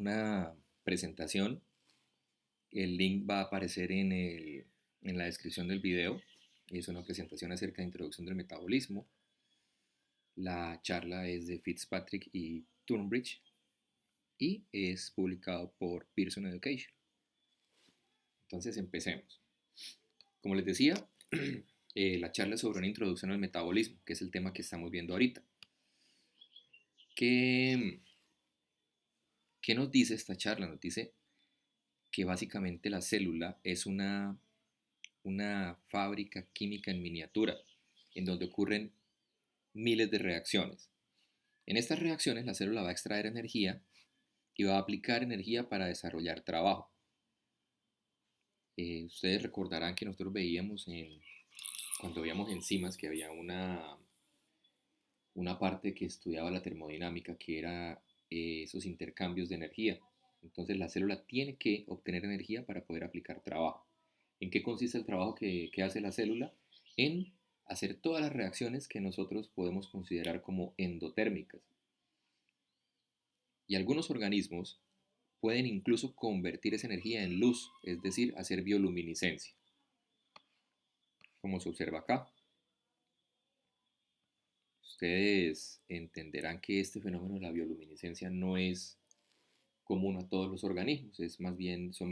una presentación. El link va a aparecer en la descripción del video. Es una presentación acerca de introducción del metabolismo. La charla es de Fitzpatrick y Turnbridge y es publicado por Pearson Education. Entonces empecemos. Como les decía, la charla es sobre una introducción al metabolismo, que es el tema que estamos viendo ahorita. ¿Qué, qué nos dice esta charla? Nos dice que básicamente la célula es una fábrica química en miniatura, en donde ocurren miles de reacciones. En estas reacciones la célula va a extraer energía y va a aplicar energía para desarrollar trabajo. Ustedes recordarán que nosotros veíamos cuando veíamos enzimas que había una parte que estudiaba la termodinámica, que era esos intercambios de energía. Entonces la célula tiene que obtener energía para poder aplicar trabajo. ¿En qué consiste el trabajo que hace la célula? En hacer todas las reacciones que nosotros podemos considerar como endotérmicas. Y algunos organismos pueden incluso convertir esa energía en luz, es decir, hacer bioluminiscencia, como se observa acá. Ustedes entenderán que este fenómeno de la bioluminiscencia no es común a todos los organismos, son más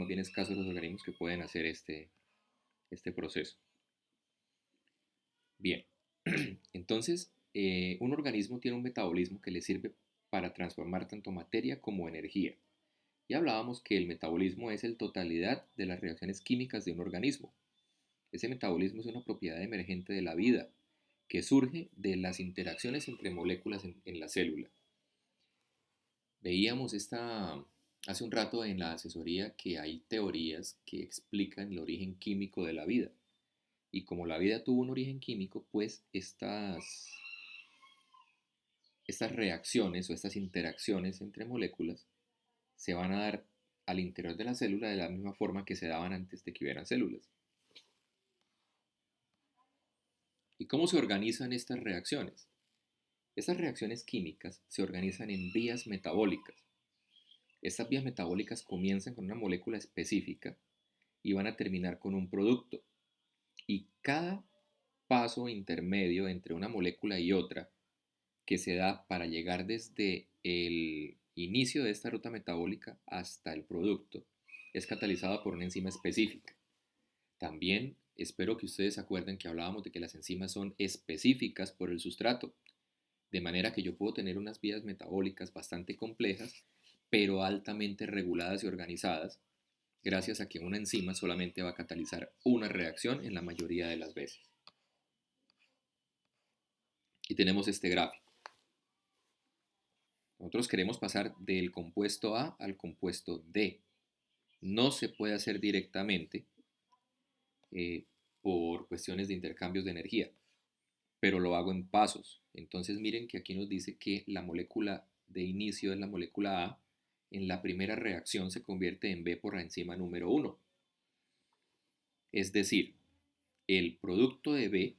bien escasos los organismos que pueden hacer este proceso. Bien, entonces un organismo tiene un metabolismo que le sirve para transformar tanto materia como energía. Y hablábamos que el metabolismo es la totalidad de las reacciones químicas de un organismo. Ese metabolismo es una propiedad emergente de la vida que surge de las interacciones entre moléculas en la célula. Veíamos hace un rato en la asesoría que hay teorías que explican el origen químico de la vida. Y como la vida tuvo un origen químico, pues estas reacciones o estas interacciones entre moléculas se van a dar al interior de la célula de la misma forma que se daban antes de que hubieran células. ¿Y cómo se organizan estas reacciones? Estas reacciones químicas se organizan en vías metabólicas. Estas vías metabólicas comienzan con una molécula específica y van a terminar con un producto. Y cada paso intermedio entre una molécula y otra que se da para llegar desde el inicio de esta ruta metabólica hasta el producto es catalizado por una enzima específica. También espero que ustedes se acuerden que hablábamos de que las enzimas son específicas por el sustrato, de manera que yo puedo tener unas vías metabólicas bastante complejas, pero altamente reguladas y organizadas, gracias a que una enzima solamente va a catalizar una reacción en la mayoría de las veces. Y tenemos este gráfico. Nosotros queremos pasar del compuesto A al compuesto D. No se puede hacer directamente por cuestiones de intercambios de energía, pero lo hago en pasos. Entonces miren que aquí nos dice que la molécula de inicio es la molécula A. En la primera reacción se convierte en B por la enzima número 1. Es decir, el producto de B,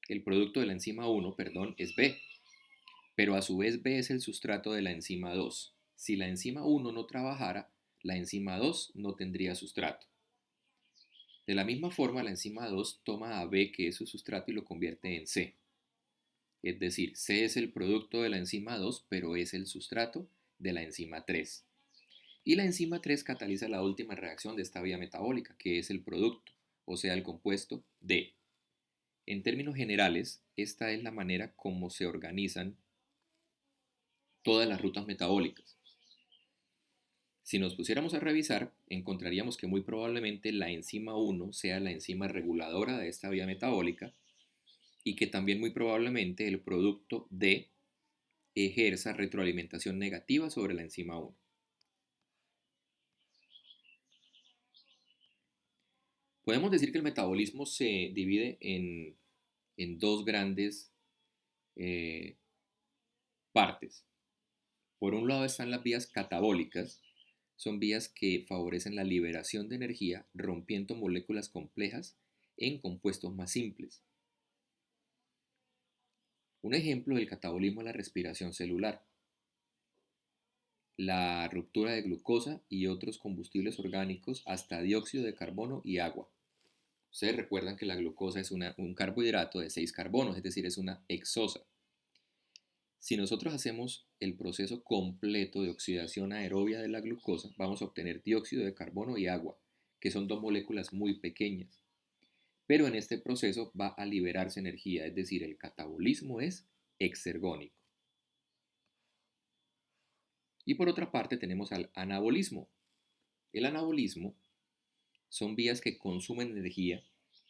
el producto de la enzima 1, perdón, es B, pero a su vez B es el sustrato de la enzima 2. Si la enzima 1 no trabajara, la enzima 2 no tendría sustrato. De la misma forma, la enzima 2 toma a B, que es su sustrato, y lo convierte en C. Es decir, C es el producto de la enzima 2, pero es el sustrato de la enzima 3. Y la enzima 3 cataliza la última reacción de esta vía metabólica, que es el producto, o sea, el compuesto D. En términos generales, esta es la manera como se organizan todas las rutas metabólicas. Si nos pusiéramos a revisar, encontraríamos que muy probablemente la enzima 1 sea la enzima reguladora de esta vía metabólica y que también muy probablemente el producto D ejerza retroalimentación negativa sobre la enzima 1. Podemos decir que el metabolismo se divide en dos grandes eh, partes. Por un lado están las vías catabólicas, son vías que favorecen la liberación de energía rompiendo moléculas complejas en compuestos más simples. Un ejemplo del catabolismo es la respiración celular. la ruptura de glucosa y otros combustibles orgánicos hasta dióxido de carbono y agua. Ustedes recuerdan que la glucosa es un carbohidrato de 6 carbonos, es decir, es una hexosa. Si nosotros hacemos el proceso completo de oxidación aerobia de la glucosa, vamos a obtener dióxido de carbono y agua, que son dos moléculas muy pequeñas. Pero en este proceso va a liberarse energía, es decir, el catabolismo es exergónico. Y por otra parte tenemos al anabolismo. El anabolismo son vías que consumen energía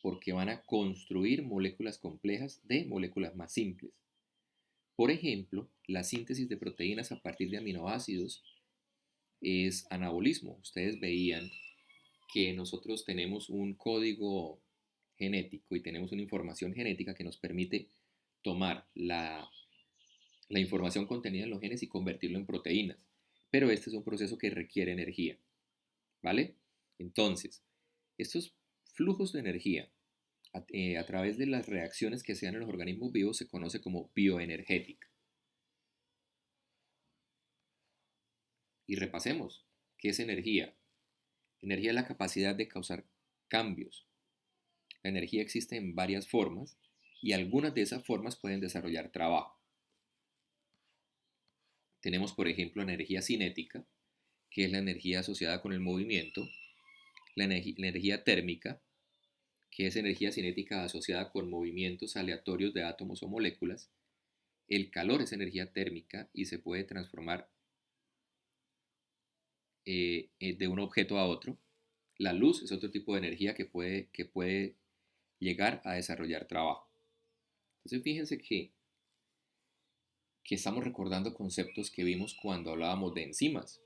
porque van a construir moléculas complejas de moléculas más simples. Por ejemplo, la síntesis de proteínas a partir de aminoácidos es anabolismo. Ustedes veían que nosotros tenemos un código genético y tenemos una información genética que nos permite tomar la información contenida en los genes y convertirlo en proteínas. Pero este es un proceso que requiere energía, ¿vale? Entonces, estos flujos de energía a través de las reacciones que se dan en los organismos vivos se conoce como bioenergética. Y repasemos, ¿qué es energía? Energía es la capacidad de causar cambios. La energía existe en varias formas y algunas de esas formas pueden desarrollar trabajo. Tenemos, por ejemplo, la energía cinética, que es la energía asociada con el movimiento, la energía térmica, que es energía cinética asociada con movimientos aleatorios de átomos o moléculas. El calor es energía térmica y se puede transformar de un objeto a otro. La luz es otro tipo de energía que puede llegar a desarrollar trabajo. Entonces fíjense que estamos recordando conceptos que vimos cuando hablábamos de enzimas,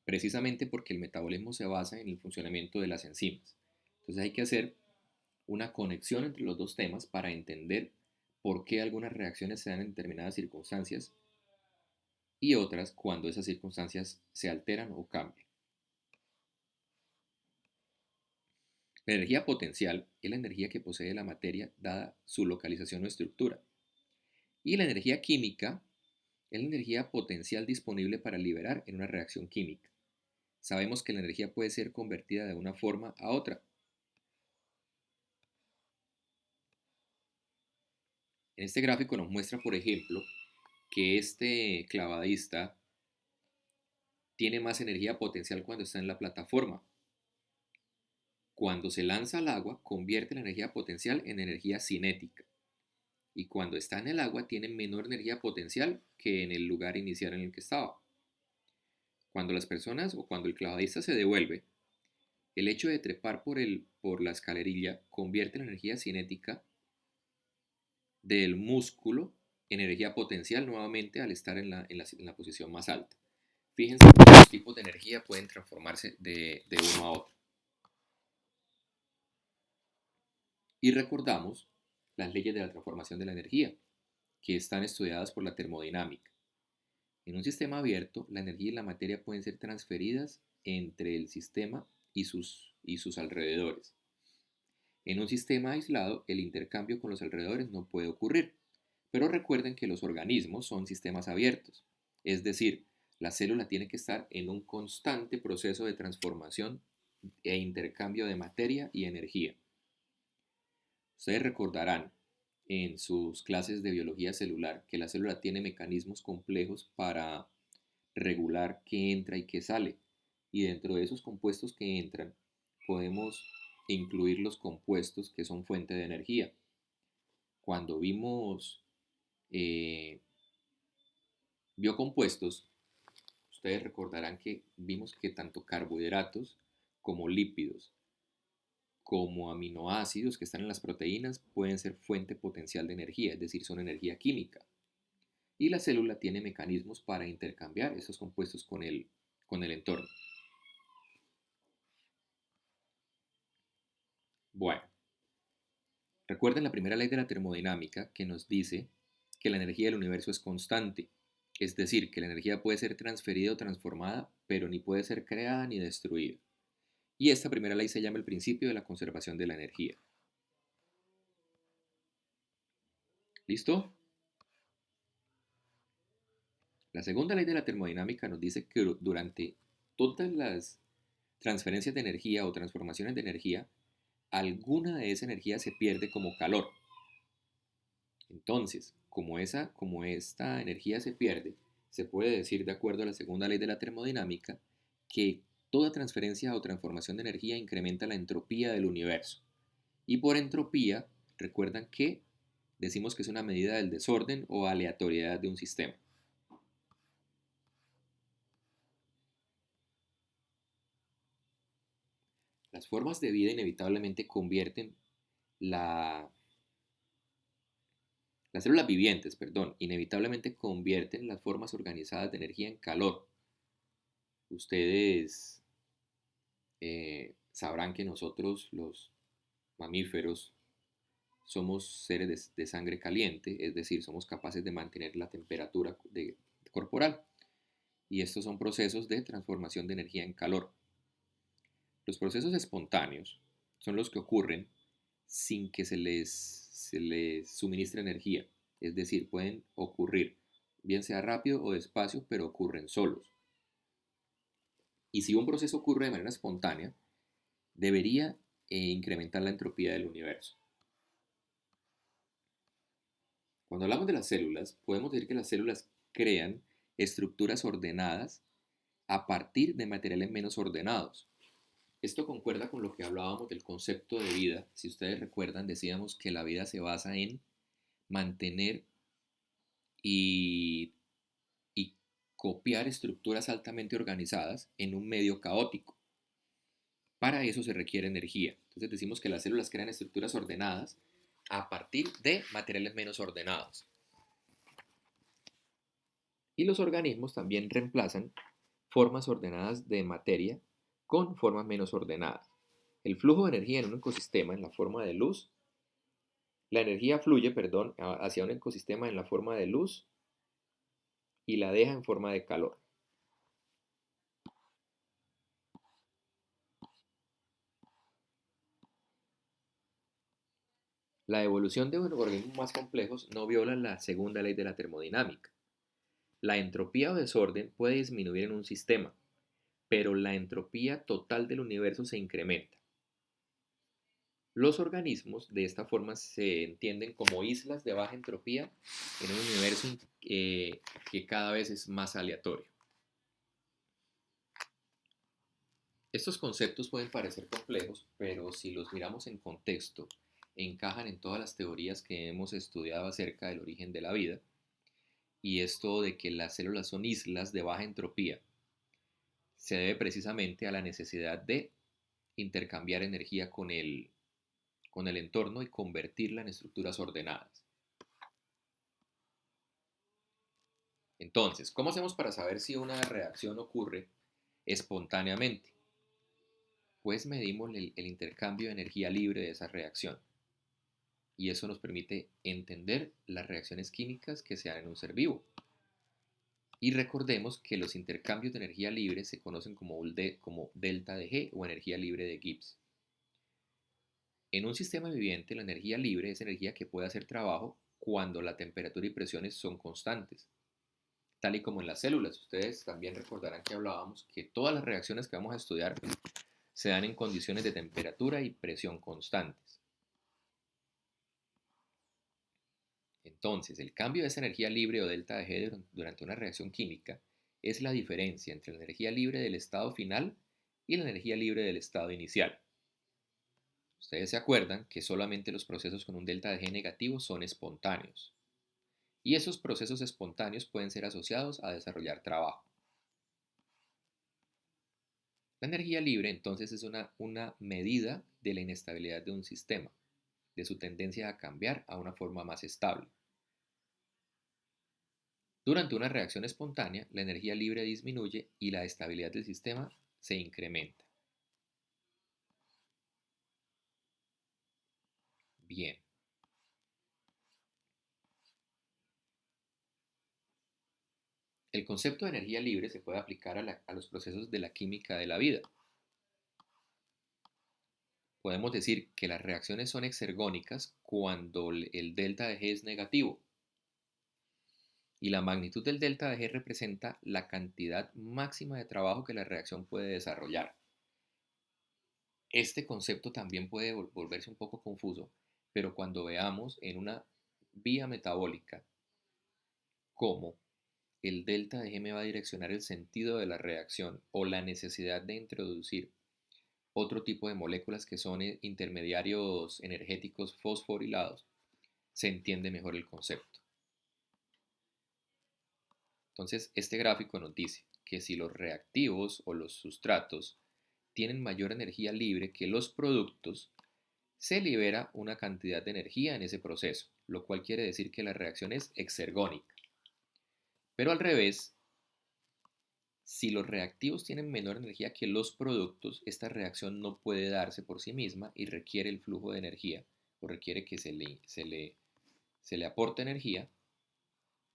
precisamente porque el metabolismo se basa en el funcionamiento de las enzimas. Entonces hay que hacer una conexión entre los dos temas para entender por qué algunas reacciones se dan en determinadas circunstancias y otras cuando esas circunstancias se alteran o cambian. La energía potencial es la energía que posee la materia dada su localización o estructura. Y la energía química es la energía potencial disponible para liberar en una reacción química. Sabemos que la energía puede ser convertida de una forma a otra. En este gráfico nos muestra, por ejemplo, que este clavadista tiene más energía potencial cuando está en la plataforma. Cuando se lanza al agua, convierte la energía potencial en energía cinética. Y cuando está en el agua, tiene menor energía potencial que en el lugar inicial en el que estaba. Cuando las personas o cuando el clavadista se devuelve, el hecho de trepar por la escalerilla convierte la energía cinética del músculo en energía potencial nuevamente al estar en la posición más alta. Fíjense que los tipos de energía pueden transformarse de uno a otro. Y recordamos las leyes de la transformación de la energía, que están estudiadas por la termodinámica. En un sistema abierto, la energía y la materia pueden ser transferidas entre el sistema y sus alrededores. En un sistema aislado, el intercambio con los alrededores no puede ocurrir, pero recuerden que los organismos son sistemas abiertos, es decir, la célula tiene que estar en un constante proceso de transformación e intercambio de materia y energía. Ustedes recordarán en sus clases de biología celular que la célula tiene mecanismos complejos para regular qué entra y qué sale. Y dentro de esos compuestos que entran, podemos incluir los compuestos que son fuente de energía. Cuando vimos eh, biocompuestos, ustedes recordarán que vimos que tanto carbohidratos como lípidos, como aminoácidos que están en las proteínas, pueden ser fuente potencial de energía, es decir, son energía química. Y la célula tiene mecanismos para intercambiar esos compuestos con el entorno. Bueno, recuerden la primera ley de la termodinámica que nos dice que la energía del universo es constante, es decir, que la energía puede ser transferida o transformada, pero ni puede ser creada ni destruida. Y esta primera ley se llama el principio de la conservación de la energía. ¿Listo? La segunda ley de la termodinámica nos dice que durante todas las transferencias de energía o transformaciones de energía, alguna de esa energía se pierde como calor. Entonces, como esta energía se pierde, se puede decir, de acuerdo a la segunda ley de la termodinámica, que toda transferencia o transformación de energía incrementa la entropía del universo. Y por entropía, recuerdan que decimos que es una medida del desorden o aleatoriedad de un sistema. Las formas de vida inevitablemente convierten la, las células vivientes, perdón, inevitablemente convierten las formas organizadas de energía en calor. Ustedes sabrán que nosotros, los mamíferos, somos seres de sangre caliente, es decir, somos capaces de mantener la temperatura corporal. Y estos son procesos de transformación de energía en calor. Los procesos espontáneos son los que ocurren sin que se les suministre energía. Es decir, pueden ocurrir bien sea rápido o despacio, pero ocurren solos. Y si un proceso ocurre de manera espontánea, debería incrementar la entropía del universo. Cuando hablamos de las células, podemos decir que las células crean estructuras ordenadas a partir de materiales menos ordenados. Esto concuerda con lo que hablábamos del concepto de vida. Si ustedes recuerdan, decíamos que la vida se basa en mantener y, y copiar estructuras altamente organizadas en un medio caótico. Para eso se requiere energía. Entonces decimos que las células crean estructuras ordenadas a partir de materiales menos ordenados. Y los organismos también reemplazan formas ordenadas de materia con formas menos ordenadas. El flujo de energía en un ecosistema en la forma de luz, la energía fluye, perdón, hacia un ecosistema en la forma de luz y la deja en forma de calor. La evolución de organismos más complejos no viola la segunda ley de la termodinámica. La entropía o desorden puede disminuir en un sistema, pero la entropía total del universo se incrementa. Los organismos de esta forma se entienden como islas de baja entropía en un universo que cada vez es más aleatorio. Estos conceptos pueden parecer complejos, pero si los miramos en contexto, encajan en todas las teorías que hemos estudiado acerca del origen de la vida, y esto de que las células son islas de baja entropía se debe precisamente a la necesidad de intercambiar energía con el entorno y convertirla en estructuras ordenadas. Entonces, ¿cómo hacemos para saber si una reacción ocurre espontáneamente? Pues medimos el intercambio de energía libre de esa reacción. Y eso nos permite entender las reacciones químicas que se dan en un ser vivo. Y recordemos que los intercambios de energía libre se conocen como delta de G o energía libre de Gibbs. En un sistema viviente, la energía libre es energía que puede hacer trabajo cuando la temperatura y presiones son constantes. Tal y como en las células, ustedes también recordarán que hablábamos que todas las reacciones que vamos a estudiar se dan en condiciones de temperatura y presión constantes. Entonces, el cambio de esa energía libre o delta de G durante una reacción química es la diferencia entre la energía libre del estado final y la energía libre del estado inicial. Ustedes se acuerdan que solamente los procesos con un delta de G negativo son espontáneos. Y esos procesos espontáneos pueden ser asociados a desarrollar trabajo. La energía libre entonces es una medida de la inestabilidad de un sistema, de su tendencia a cambiar a una forma más estable. Durante una reacción espontánea, la energía libre disminuye y la estabilidad del sistema se incrementa. Bien. El concepto de energía libre se puede aplicar a los procesos de la química de la vida. Podemos decir que las reacciones son exergónicas cuando el delta de G es negativo Y la magnitud del delta de G representa la cantidad máxima de trabajo que la reacción puede desarrollar. Este concepto también puede volverse un poco confuso, pero cuando veamos en una vía metabólica cómo el delta de G me va a direccionar el sentido de la reacción o la necesidad de introducir otro tipo de moléculas que son intermediarios energéticos fosforilados, se entiende mejor el concepto. Entonces, este gráfico nos dice que si los reactivos o los sustratos tienen mayor energía libre que los productos, se libera una cantidad de energía en ese proceso, lo cual quiere decir que la reacción es exergónica. Pero al revés, si los reactivos tienen menor energía que los productos, esta reacción no puede darse por sí misma y requiere el flujo de energía o requiere que se le aporte energía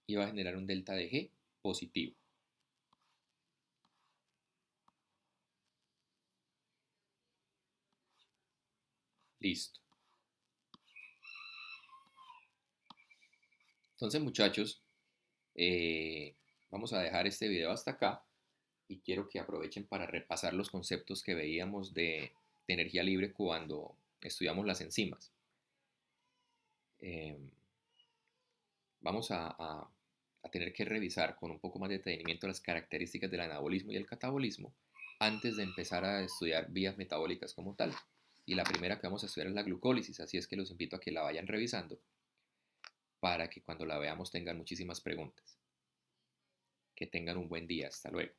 y va a generar un delta de G positivo. Listo. Entonces, muchachos, vamos a dejar este video hasta acá y quiero que aprovechen para repasar los conceptos que veíamos de energía libre cuando estudiamos las enzimas. Eh, vamos a tener que revisar con un poco más de detenimiento las características del anabolismo y el catabolismo antes de empezar a estudiar vías metabólicas como tal. Y la primera que vamos a estudiar es la glucólisis, así es que los invito a que la vayan revisando para que cuando la veamos tengan muchísimas preguntas. Que tengan un buen día. Hasta luego.